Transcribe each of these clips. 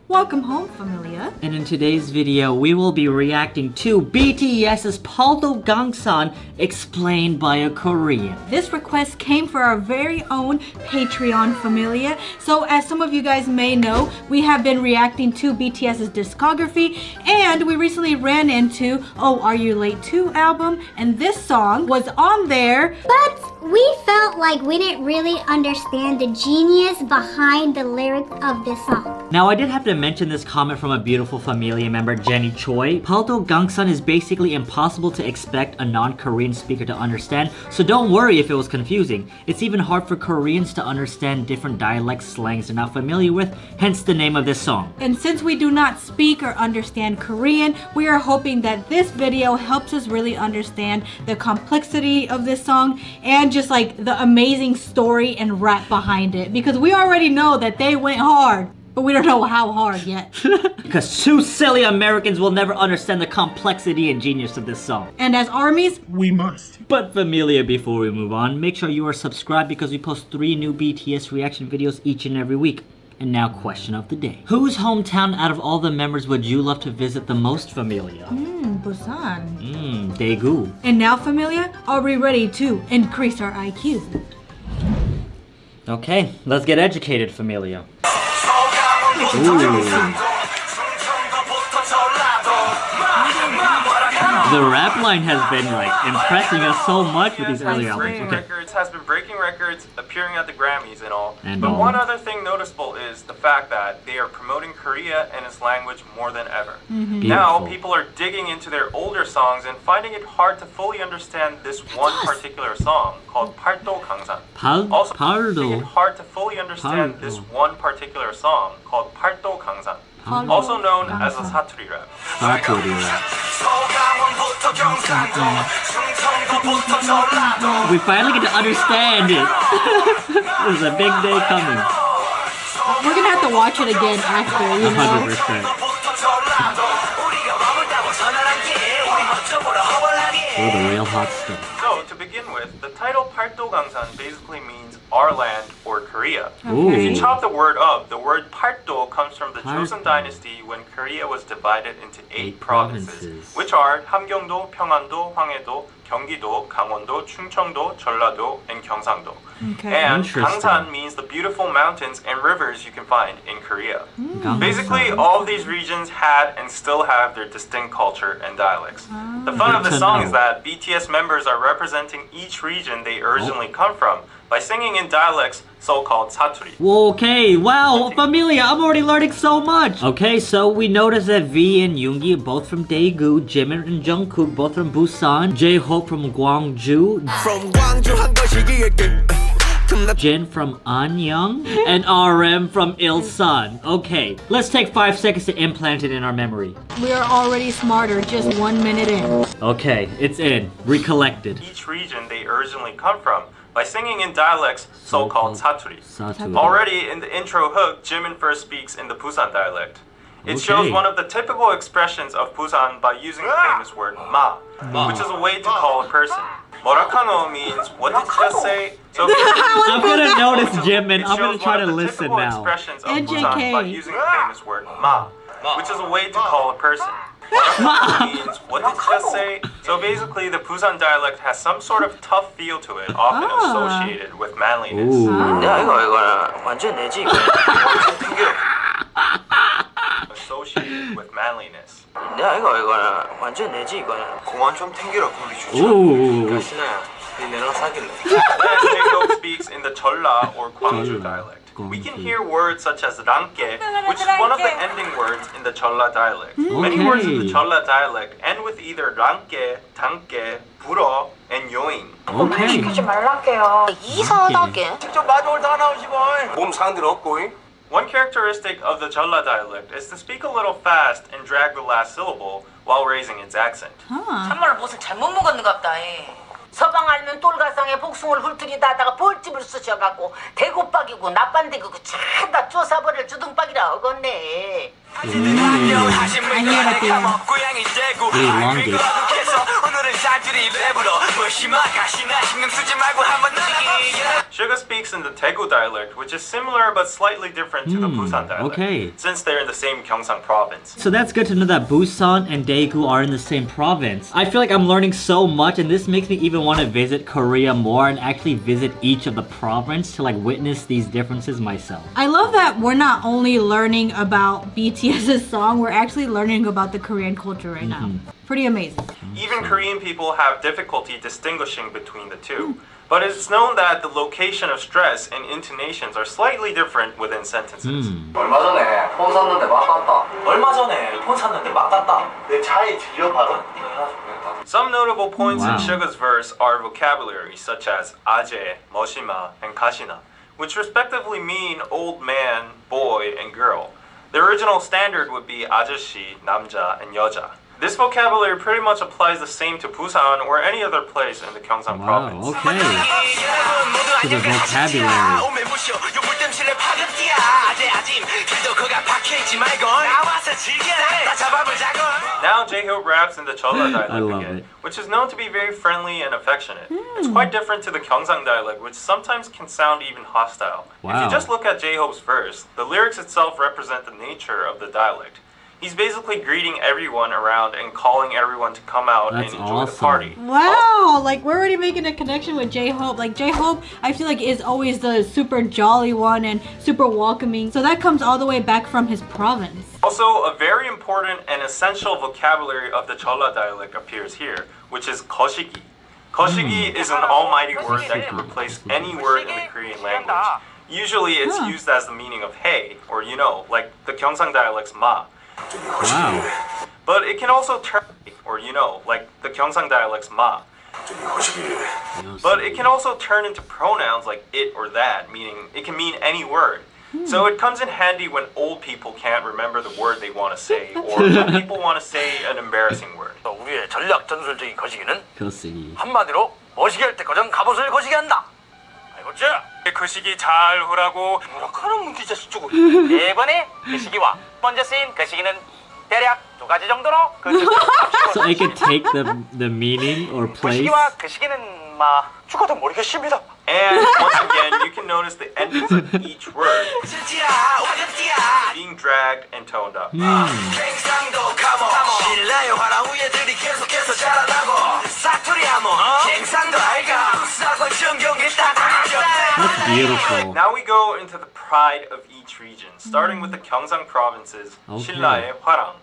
Welcome home, familia. And in today's video, we will be reacting to BTS's Paldogangsan explained by a Korean. This request came for our very own Patreon familia. So as some of you guys may know, we have been reacting to BTS's discography, and we recently ran into Oh Are You Late Too album, and this song was on there. But we felt like we didn't really understand the genius behind the lyrics of this song. Now, I did have to mention this comment from a beautiful familia member, Jenny Choi. Paldogangsan is basically impossible to expect a non-Korean speaker to understand, so don't worry if it was confusing. It's even hard for Koreans to understand different dialect slangs they're not familiar with, hence the name of this song. And since we do not speak or understand Korean, we are hoping that this video helps us really understand the complexity of this song and just like the amazing story and rap behind it. Because we already know that they went hard, but we don't know how hard yet. Because two silly Americans will never understand the complexity and genius of this song. And as armies, we must. But familia, before we move on, make sure you are subscribed because we post 3 new BTS reaction videos each and every week. And now, question of the day. Whose hometown out of all the members would you love to visit the most, familia? Busan. Daegu. And now, familia, are we ready to increase our IQ? Okay, let's get educated, familia. Ooh. The rap line has been like impressing us so much with these early albums. Okay. Records has been breaking records, appearing at the Grammys and all. But one other thing noticeable is the fact that they are promoting Korea and its language more than ever. Now people are digging into their older songs and finding it hard to fully understand this one particular song called Paldogangsan. Also finding it hard to fully understand this one particular song called Paldogangsan. Also known as a Satoori Rap. Satoori Rap. We finally get to understand it. There's a big day coming. We're gonna have to watch it again after, you know? 100%. Oh, the real hot stuff. So, to begin with, the title Paldogangsan basically means our land or Korea. Ooh. If you chop the word up, the word Paldo comes from the Joseon dynasty when Korea was divided into 8 provinces, which are 함경도, 평안도, 황해도, 경기도, 강원도, 충청도, 전라도, and 경상도. And Gangsan means the beautiful mountains and rivers you can find in Korea. Basically, all of these regions had and still have their distinct culture and dialects. The fun of the song is that BTS members are representing each region they originally come from by singing in dialects so-called Satoori. Okay, wow, familia, I'm already learning so much. Okay, so we noticed that V and Yoongi are both from Daegu, Jimin and Jungkook both from Busan, J-Hope from Gwangju, Jin from Anyang, and RM from Ilsan. Okay, let's take 5 seconds to implant it in our memory. We are already smarter just 1 minute in. Okay, it's in. Recollected. Each region they originally come from by singing in dialects so-called Satoori. Already in the intro hook, Jimin first speaks in the Busan dialect. It shows one of the typical expressions of Busan by using the famous word ma, which is a way to call a person. Morakano means, what did you just say? So I'm gonna notice Jimin. I'm gonna try to listen now. Expressions of Busan by using the famous word ma, which is a way to call a person. Means, what did you just say? So basically, the Busan dialect has some sort of tough feel to it, often associated with manliness. Associated with manliness. Then J-Hope speaks in the Jeolla or Gwangju dialect. We can hear words such as ranke, which is one of the ending words in the Jeolla dialect. Many words in the Jeolla dialect end with either ranke, tanke, 불어, and yoing. Okay. One characteristic of the Jeolla dialect is to speak a little fast and drag the last syllable while raising its accent. 참말로 무슨 잘못 먹었는갑다. 서방 알면 똘가상에 복숭을 훑으리다다가 벌집을 쓰셔갖고 대구박이고 나빤대고 차다 쪼사버릴 주둥박이라 어겄네. Elongate. Suga speaks in the Daegu dialect, which is similar but slightly different to the Busan dialect. Okay. Since they're in the same Gyeongsang province. So that's good to know that Busan and Daegu are in the same province. I feel like I'm learning so much, and this makes me even want to visit Korea more and actually visit each of the province to like witness these differences myself. I love that we're not only learning about BTS's song, we're actually learning about the Korean culture right now. Pretty amazing. Even Korean people have difficulty distinguishing between the two. But it's known that the location of stress and intonations are slightly different within sentences. 얼마 전에 폰 샀는데 막 땄다. 얼마 전에 폰 샀는데 막 땄다. 내 차에 질려 박은. Some notable points in Wow. Suga's verse are vocabulary such as 아재, 머시마, and 가시나, which respectively mean old man, boy, and girl. The original standard would be 아저씨, 남자, and 여자. This vocabulary pretty much applies the same to Busan or any other place in the Gyeongsang province. Wow, okay. To the vocabulary. Now J-Hope raps in the Chola dialect I love again, it. which is known to be very friendly and affectionate. It's quite different to the Gyeongsang dialect, which sometimes can sound even hostile. If Wow. you just look at J-Hope's verse, the lyrics itself represent the nature of the dialect. He's basically greeting everyone around and calling everyone to come out That's and enjoy the awesome. party. Wow, like we're already making a connection with J-Hope. Like J-Hope, I feel like is always the super jolly one and super welcoming. So that comes all the way back from his province. Also, a very important and essential vocabulary of the Chola dialect appears here, which is 거시기. 거시기 is an almighty word that can replace any word in the Korean language. Usually it's used as the meaning of hey, or you know, like the Gyeongsang dialect's ma. Wow. But it can also turn, or you know, like the Gyeongsang dialect's ma. But it can also turn into pronouns like it or that, meaning it can mean any word. So it comes in handy when old people can't remember the word they want to say, or when people want to say an embarrassing word. 우리의 전략 전술적인 거시기는 거시기. 한마디로 거시기할 때 가장 갑옷을 거시기한다. 알겠지? 거시기 잘 하라고. 뭐라카는 문제 자식 주고. 이번에 거시기와 먼저 쓰인 거시기는 대략 두 가지 정도로 So it can take the meaning or place. 거시기와 거시기는 막 죽어도 모르겠습니다. And once again, you can notice the endings of each word being dragged and toned up. That's beautiful. Now we go into the pride of each region, starting with the Gyeongsang provinces. Okay. 신라의 화랑.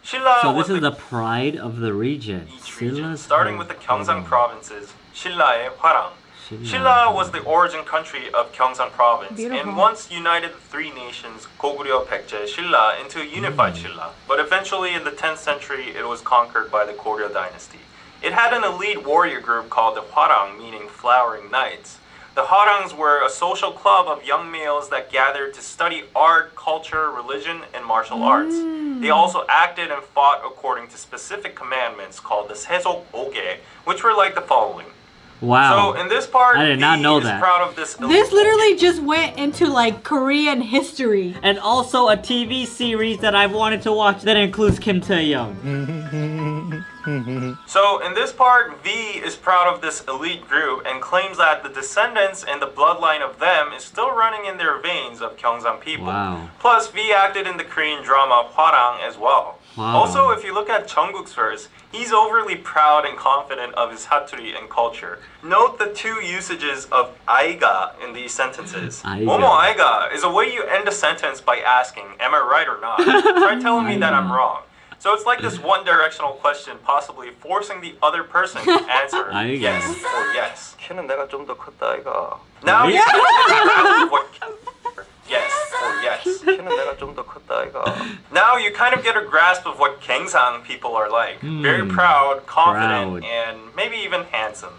신라 So was this is the the pride of the region. each region, Silla's starting with the Gyeongsang Hwarang. provinces. 신라의 화랑. Shilla. Shilla was the origin country of Gyeongsang province, Beautiful. and once united the three nations, Goguryeo, Baekje, Shilla, into a unified Shilla. But eventually, in the 10th century, it was conquered by the Goryeo dynasty. It had an elite warrior group called the Hwarang, meaning flowering knights. The Hwarangs were a social club of young males that gathered to study art, culture, religion, and martial arts. They also acted and fought according to specific commandments called the Sesok Oge, which were like the following. Wow. So in this part, I did not V know is that. proud of this. This literally just went into like Korean history. And also a TV series that I've wanted to watch that includes Kim Tae-young. So in this part, V is proud of this elite group and claims that the descendants and the bloodline of them is still running in their veins of Gyeongsang people. Wow. Plus, V acted in the Korean drama Hwarang as well. Wow. Also, if you look at Jungkook's verse, he's overly proud and confident of his Satoori and culture. Note the two usages of aiga in these sentences. Aiga. Momo aiga is a way you end a sentence by asking, am I right or not? Try telling me that I'm wrong. So it's like this one-directional question, possibly forcing the other person to answer Aiga. yes or yes. 키는 내가 좀 더 컸다 이가. Now you can what yes or yes. 키는 내가 좀 더 컸다 이가. Now you kind of get a grasp of what Gyeongsang people are like. Very proud, confident, Proud. and maybe even handsome.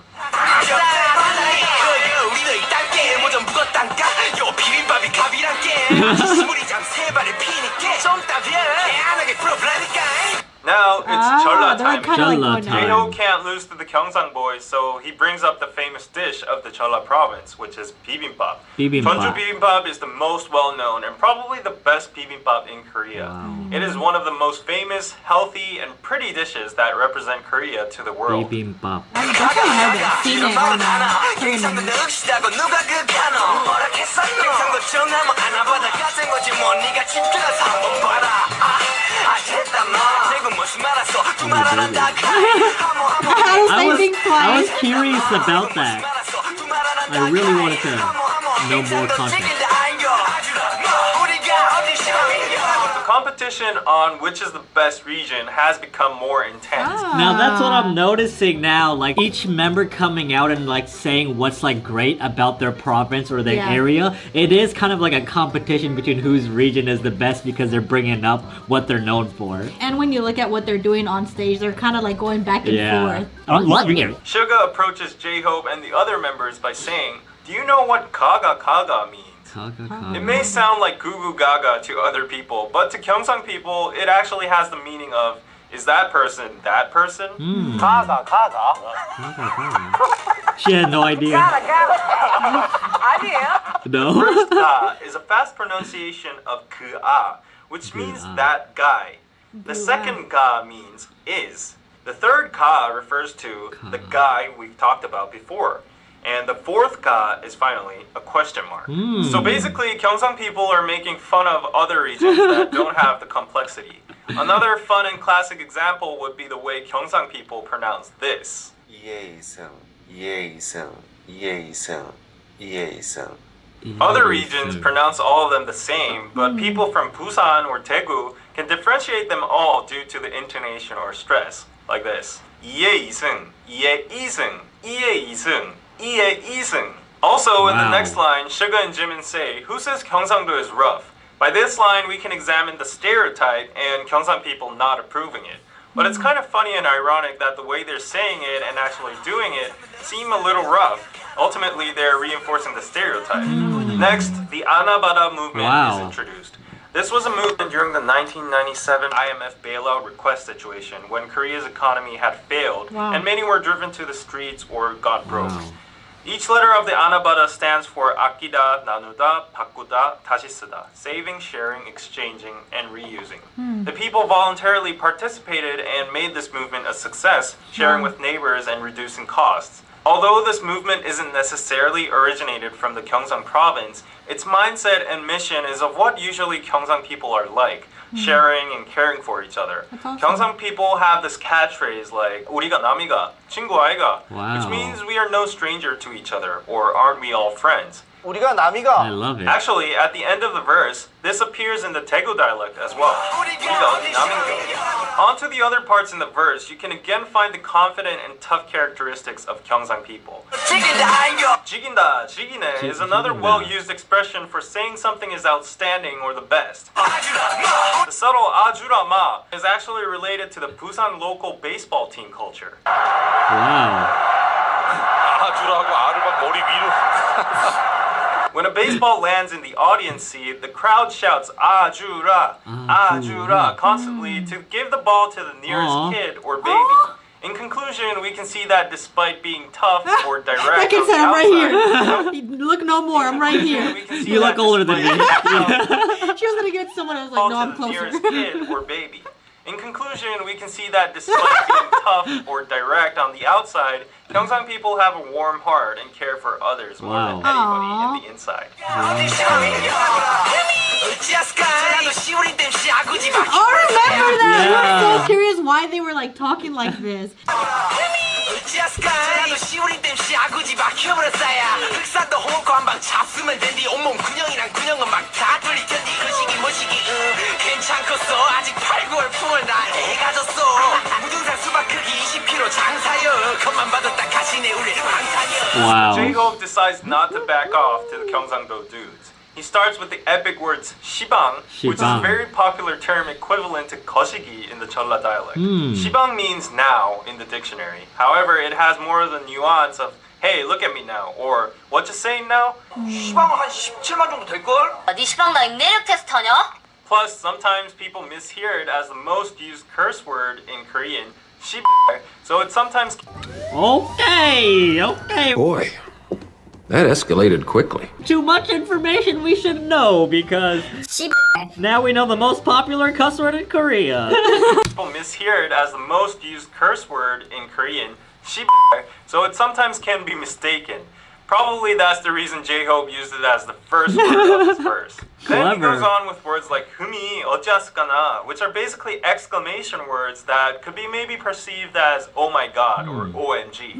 Now it's Jeolla they're time. kind of like Jeolla going time. down. Jaeho can't lose to the Gyeongsang boys, so he brings up the famous dish of the Jeolla province, which is bibimbap. Bibimbap. Jeonju bibimbap is the most well-known and probably the best bibimbap in Korea. Wow. It is one of the most famous, healthy, and pretty dishes that represent Korea to the world. Bibimbap. I definitely have seen it on Korean movies. I was curious about that. I really wanted to know more content. The competition on which is the best region has become more intense. Now that's what I'm noticing now, like each member coming out and like saying what's like great about their province or their area. It is kind of like a competition between whose region is the best because they're bringing up what they're known for. And when you look at what they're doing on stage, they're kind of like going back and forth. Suga approaches J-Hope and the other members by saying, "Do you know what Gaga Gaga means?" It may sound like goo goo gaga to other people, but to Gyeongsang people, it actually has the meaning of, is that person that person? 가가 가가. She had no idea. 아니에요? No. First ga is a fast pronunciation of 그아, which means that guy. The second ga means is. The third ka refers to the guy we've talked about before. And the fourth ga is finally a question mark. So basically, Gyeongsang people are making fun of other regions that don't have the complexity. Another fun and classic example would be the way Gyeongsang people pronounce this. Other regions pronounce all of them the same, but people from Busan or Daegu can differentiate them all due to the intonation or stress, like this. 이에 이승, 이에 이승, 이에 이승. Also, in the next line, Suga and Jimin say, "Who says Gyeongsang-do is rough?" By this line, we can examine the stereotype and Gyeongsang people not approving it. But it's kind of funny and ironic that the way they're saying it and actually doing it seem a little rough. Ultimately, they're reinforcing the stereotype. Next, the ANNDDD movement is introduced. This was a movement during the 1997 IMF bailout request situation when Korea's economy had failed and many were driven to the streets or got broke. Each letter of the ANNDDD stands for 아끼다, 나누다, 바꾸다, 다시 쓰다, saving, sharing, exchanging, and reusing. The people voluntarily participated and made this movement a success, sharing with neighbors and reducing costs. Although this movement isn't necessarily originated from the Gyeongsang province, its mindset and mission is of what usually Gyeongsang people are like, sharing and caring for each other. Awesome. Gyeongsang people have this catchphrase like 우리가 남이가, 친구 아이가, which means we are no stranger to each other, or aren't we all friends? 우리가 남이가. I love it. Actually, at the end of the verse, this appears in the Daegu dialect as well. On to the other parts in the verse, you can again find the confident and tough characteristics of Gyeongsang people. 지긴다, 지기네 is another well-used expression for saying something is outstanding or the best. The subtle 아주라마 is actually related to the Busan local baseball team culture. Wow. 아주라고 아르바 머리 위로. When a baseball lands in the audience seat, the crowd shouts "Ajura, Ajura" constantly to give the ball to the nearest kid or baby. In conclusion, we can see that despite being tough or direct Like I on said, the I'm outside, right here. Look no more, I'm right here. we can see You that look older than despite me. She was gonna give it to someone, I was like, ball no, to I'm the closer. nearest kid or baby. In conclusion, we can see that despite being tough or direct on the outside, Gyeongsang people have a warm heart and care for others more than anybody in the inside. Oh, remember that! I was so curious why they were like talking like this. Wow. J-Hope decides not to back off to the Gyeongsang-do dudes. He starts with the epic words shibang, which is a very popular term equivalent to koshigi in the Jeolla dialect. Shibang means now in the dictionary. However, it has more of the nuance of hey, look at me now, or what you saying now? 시방 한 17만 정도 될걸? 네 시방 나 내력 테스트 하냐? Plus, sometimes people mishear it as the most used curse word in Korean, so it's sometimes... Okay. Boy, that escalated quickly. Too much information we should know because now we know the most popular cuss word in Korea. People mishear it as the most used curse word in Korean, so it sometimes can be mistaken. Probably that's the reason J-Hope used it as the first word of his verse. Then he goes on with words like "humi," "어쩌스까나," which are basically exclamation words that could be maybe perceived as "oh my god" or "OMG."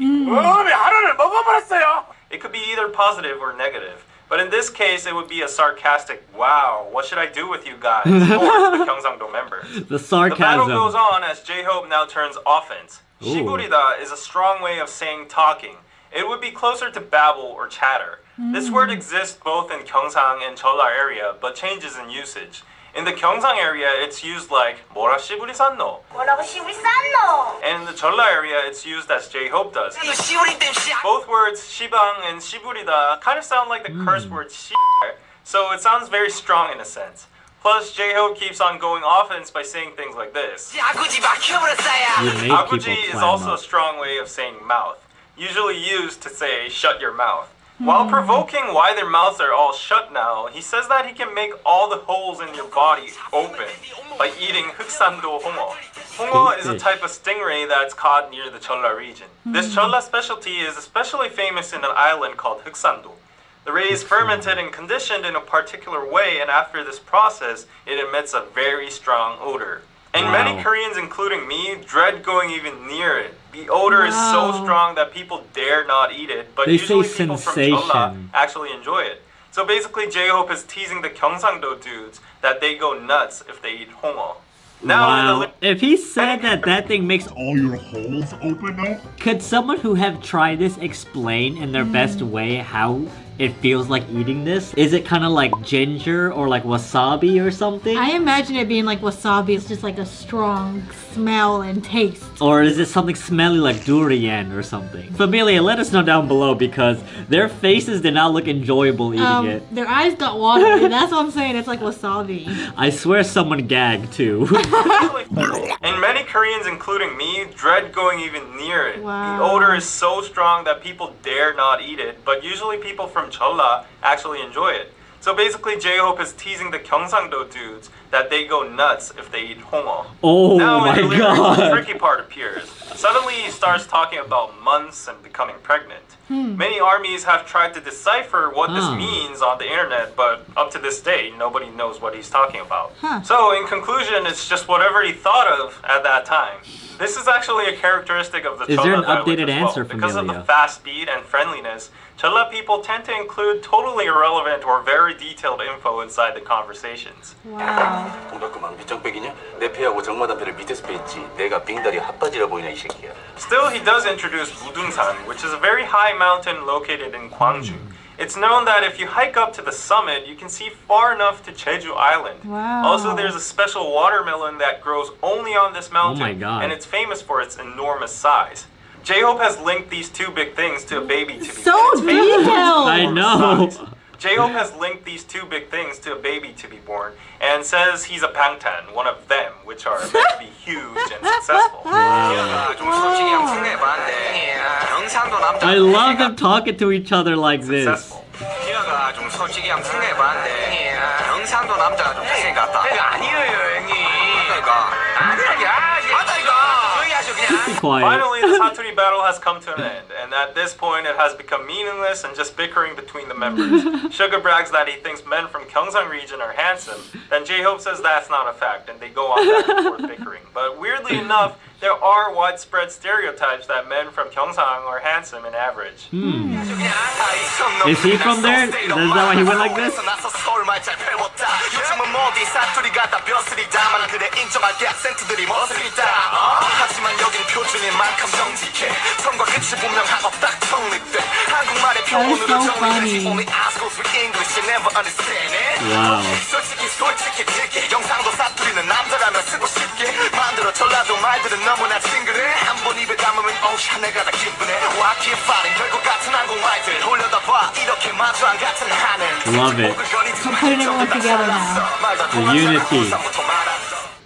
It could be either positive or negative. But in this case, it would be a sarcastic, "Wow, what should I do with you guys?" towards the Gyeongsangdo members. The sarcasm. The battle goes on as J-Hope now turns offense. 시부리다 is a strong way of saying talking. It would be closer to babble or chatter. This word exists both in Gyeongsang and Jeolla area, but changes in usage. In the Gyeongsang area, it's used like 뭐라 시부리 쌌노? 뭐라고 시부리 쌌노? And in the Jeolla area, it's used as J-Hope does. Both words, shibang and shiburida, kind of sound like the curse word so it sounds very strong in a sense. Plus, J-Hope keeps on going offense by saying things like this. Aguji is also a strong way of saying mouth, usually used to say shut your mouth. While provoking why their mouths are all shut now, he says that he can make all the holes in your body open by eating 흑산도 홍어. Hongo is a type of stingray that's caught near the Jeolla region. This Jeolla specialty is especially famous in an island called 흑산도. The ray is fermented and conditioned in a particular way, and after this process, it emits a very strong odor. And many Koreans, including me, dread going even near it. The odor is so strong that people dare not eat it, but usually people from Jeolla actually enjoy it. So basically, J-Hope is teasing the Gyeongsangdo dudes that they go nuts if they eat hongo. Now, if he said that thing makes all your holes open up, could someone who have tried this explain in their best way how it feels like eating this? Is it kind of like ginger or like wasabi or something? I imagine it being like wasabi. It's just like a strong smell and taste. Or is it something smelly like durian or something? Familia, let us know down below because their faces did not look enjoyable eating it. Their eyes got watery. That's what I'm saying. It's like wasabi. I swear someone gagged too. and many Koreans, including me, dread going even near it. The odor is so strong that people dare not eat it, but usually people from Jeolla actually enjoy it. So basically, J-Hope is teasing the Gyeongsangdo dudes that they go nuts if they eat hongo. Oh now, my in the lyrics, god! the tricky part appears. Suddenly, he starts talking about months and becoming pregnant. Many armies have tried to decipher what this means on the internet, but up to this day, nobody knows what he's talking about. So, in conclusion, it's just whatever he thought of at that time. This is actually a characteristic of the Is there an Jeolla dialect updated as well. answer, Because of Familia? the fast speed and friendliness, Jeolla people tend to include totally irrelevant or very detailed info inside the conversations. Still, he does introduce Budungsan, which is a very high mountain located in Gwangju. It's known that if you hike up to the summit, you can see far enough to Jeju Island. Also, there's a special watermelon that grows only on this mountain, Oh my god. and it's famous for its enormous size. J-Hope has linked these two big things to a baby to be So detailed! I know! J-Hope has linked these two big things to a baby to be born, and says he's a bangtan, one of them, which are meant to be huge and successful. I love them talking to each other like this. Successful. Be quiet. Finally, the Satoori battle has come to an end, and at this point it has become meaningless and just bickering between the members. Sugar brags that he thinks men from Gyeongsang region are handsome, then J-Hope says that's not a fact, and they go on back and forth bickering. But weirdly enough, there are widespread stereotypes that men from Gyeongsang are handsome in average. Is he from there? Is that why he went like this? Love it. I'm putting everyone together now. The unity.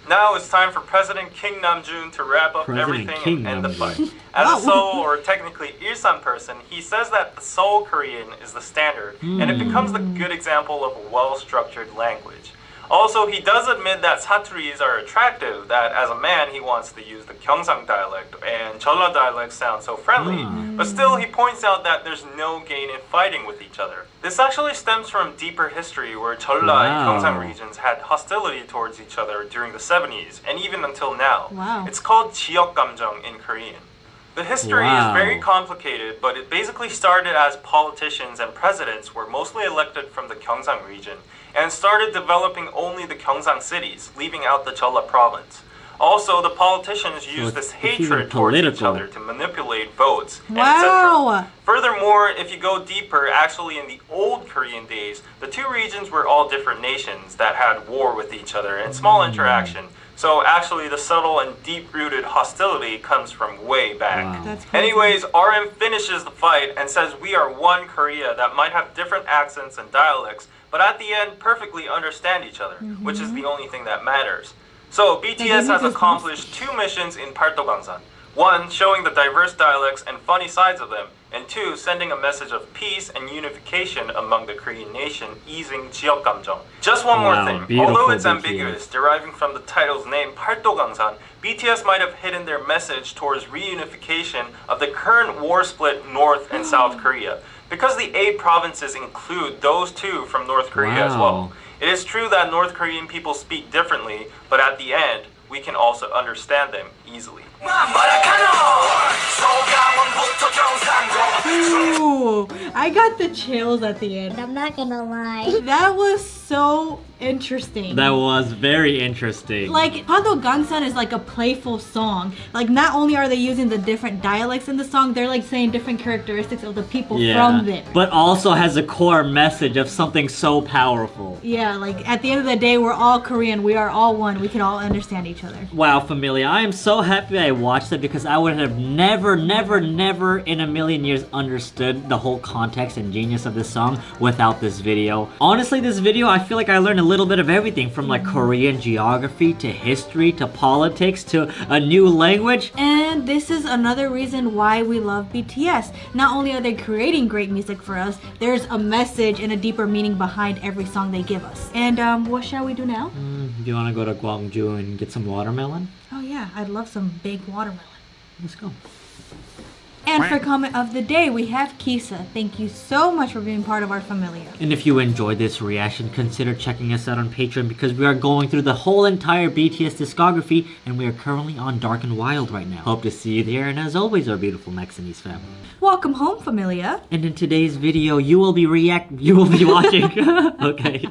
Now it's time for President King Namjoon to wrap up President everything King and end the Namjoon. fight. As a Seoul, or technically Ilsan person, he says that the Seoul Korean is the standard, and it becomes the good example of a well-structured language. Also, he does admit that Saturis are attractive, that as a man he wants to use the Gyeongsang dialect, and Jeolla dialect sound so friendly, but still he points out that there's no gain in fighting with each other. This actually stems from deeper history where Jeolla and Gyeongsang regions had hostility towards each other during the 70s, and even until now. Wow. It's called 지역 감정 in Korean. The history is very complicated, but it basically started as politicians and presidents were mostly elected from the Gyeongsang region, and started developing only the Gyeongsang cities, leaving out the Jeolla province. Also, the politicians used this hatred towards each other to manipulate votes, and etc. Furthermore, if you go deeper, actually in the old Korean days, the two regions were all different nations that had war with each other and small interaction. So actually the subtle and deep-rooted hostility comes from way back. That's crazy. Anyways, RM finishes the fight and says we are one Korea that might have different accents and dialects, but at the end perfectly understand each other, which is the only thing that matters. So BTS has accomplished 2 missions in Paldogangsan. 1, showing the diverse dialects and funny sides of them, and 2, sending a message of peace and unification among the Korean nation, easing 지역 감정. Just one more thing. Although it's ambiguous, deriving from the title's name, Paldogangsan, BTS might have hidden their message towards reunification of the current war-split North and South Korea, because the 8 provinces include those 2 from North Korea as well. It is true that North Korean people speak differently, but at the end, we can also understand them easily. Ooh, I got the chills at the end. I'm not gonna lie. That was so interesting. That was very interesting. Like, Paldogangsan is like a playful song. Like, not only are they using the different dialects in the song, they're like saying different characteristics of the people from them. But also has a core message of something so powerful. Yeah, like at the end of the day, we're all Korean. We are all one. We can all understand each other. Wow, familia. I am so happy I watched it because I would have never in a million years understood the whole context and genius of this song without this video. Honestly, this video, I feel like I learned a little bit of everything from like Korean geography to history to politics to a new language. And this is another reason why we love BTS. Not only are they creating great music for us, there's a message and a deeper meaning behind every song they give us. And what shall we do now? Do you want to go to Gwangju and get some watermelon? Oh yeah, I'd love some big watermelon. Let's go. And for comment of the day, we have Kisa. Thank you so much for being part of our familia. And if you enjoyed this reaction, consider checking us out on Patreon because we are going through the whole entire BTS discography and we are currently on Dark and Wild right now. Hope to see you there, and as always, our beautiful Mexinese family. Welcome home, familia. And in today's video, you will be watching. Okay.